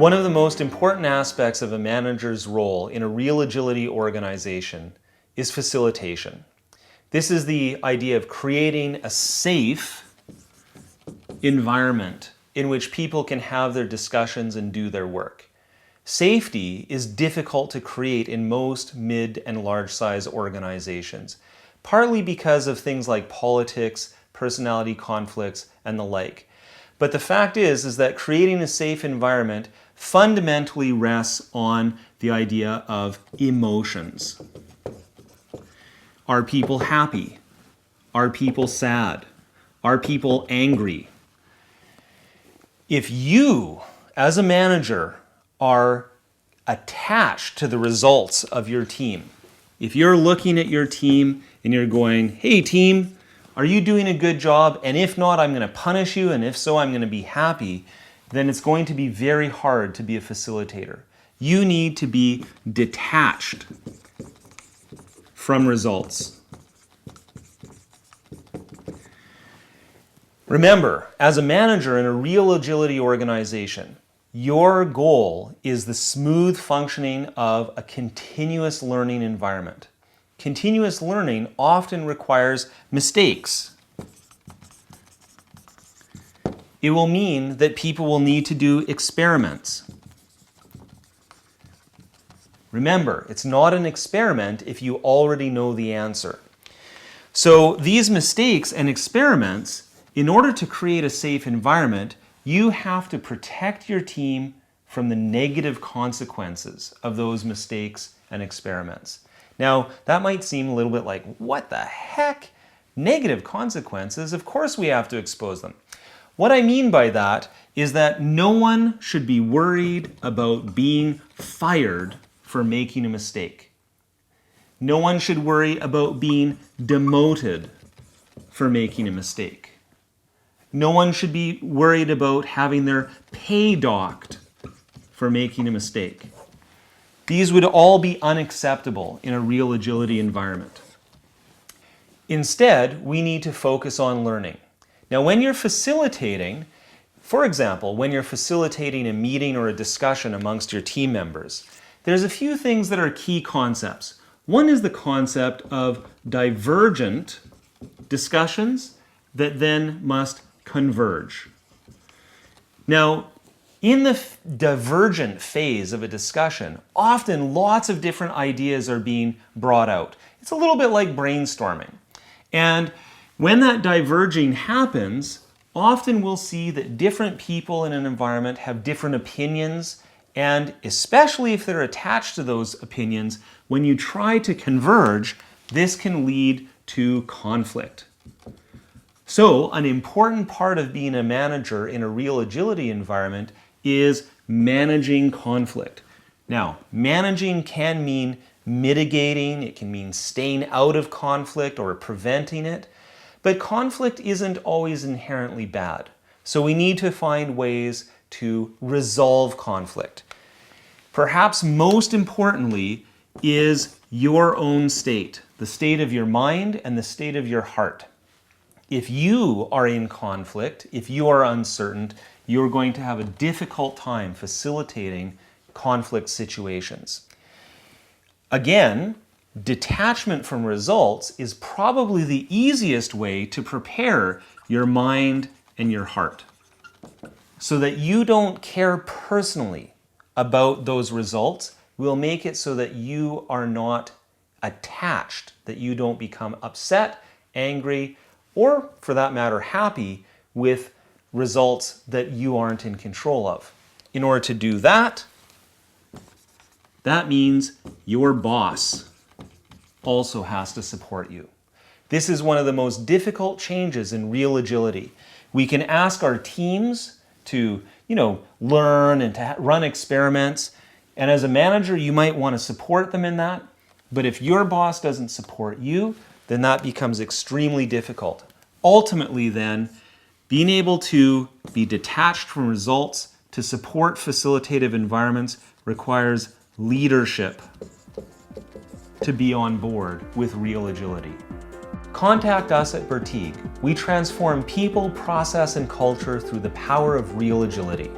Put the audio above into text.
One of the most important aspects of a manager's role in a real agility organization is facilitation. This is the idea of creating a safe environment in which people can have their discussions and do their work. Safety is difficult to create in most mid and large size organizations, partly because of things like politics, personality conflicts, and the like. But the fact is that creating a safe environment fundamentally rests on the idea of emotions. Are people happy? Are people sad? Are people angry? If you, as a manager, are attached to the results of your team, if you're looking at your team and you're going, hey team, are you doing a good job? And if not, I'm going to punish you, and if so, I'm going to be happy, then it's going to be very hard to be a facilitator. You need to be detached from results. Remember, as a manager in a real agility organization, your goal is the smooth functioning of a continuous learning environment. Continuous learning often requires mistakes. It will mean that people will need to do experiments. Remember, it's not an experiment if you already know the answer. So these mistakes and experiments, in order to create a safe environment, you have to protect your team from the negative consequences of those mistakes and experiments. Now, that might seem a little bit like, what the heck? Negative consequences? Of course we have to expose them. What I mean by that is that no one should be worried about being fired for making a mistake. No one should worry about being demoted for making a mistake. No one should be worried about having their pay docked for making a mistake. These would all be unacceptable in a real agility environment. Instead, we need to focus on learning. Now, when you're facilitating, for example, when you're facilitating a meeting or a discussion amongst your team members, there's a few things that are key concepts. One is the concept of divergent discussions that then must converge. Now, in the divergent phase of a discussion, often lots of different ideas are being brought out. It's a little bit like brainstorming. And when that diverging happens, often we'll see that different people in an environment have different opinions, and especially if they're attached to those opinions, when you try to converge, this can lead to conflict. So, an important part of being a manager in a real agility environment is managing conflict. Now, managing can mean mitigating, it can mean staying out of conflict or preventing it, but conflict isn't always inherently bad. So we need to find ways to resolve conflict. Perhaps most importantly is your own state, the state of your mind and the state of your heart. If you are in conflict, if you are uncertain, you're going to have a difficult time facilitating conflict situations. Again, detachment from results is probably the easiest way to prepare your mind and your heart so that you don't care personally about those results. We'll make it so that you are not attached, that you don't become upset, angry, or for that matter, happy with results that you aren't in control of. In order to do that, that means your boss also has to support you. This is one of the most difficult changes in real agility. We can ask our teams to, learn and to run experiments, and as a manager, you might want to support them in that, but if your boss doesn't support you, then that becomes extremely difficult. Ultimately then, being able to be detached from results to support facilitative environments requires leadership to be on board with real agility. Contact us at Berteig. We transform people, process, and culture through the power of real agility.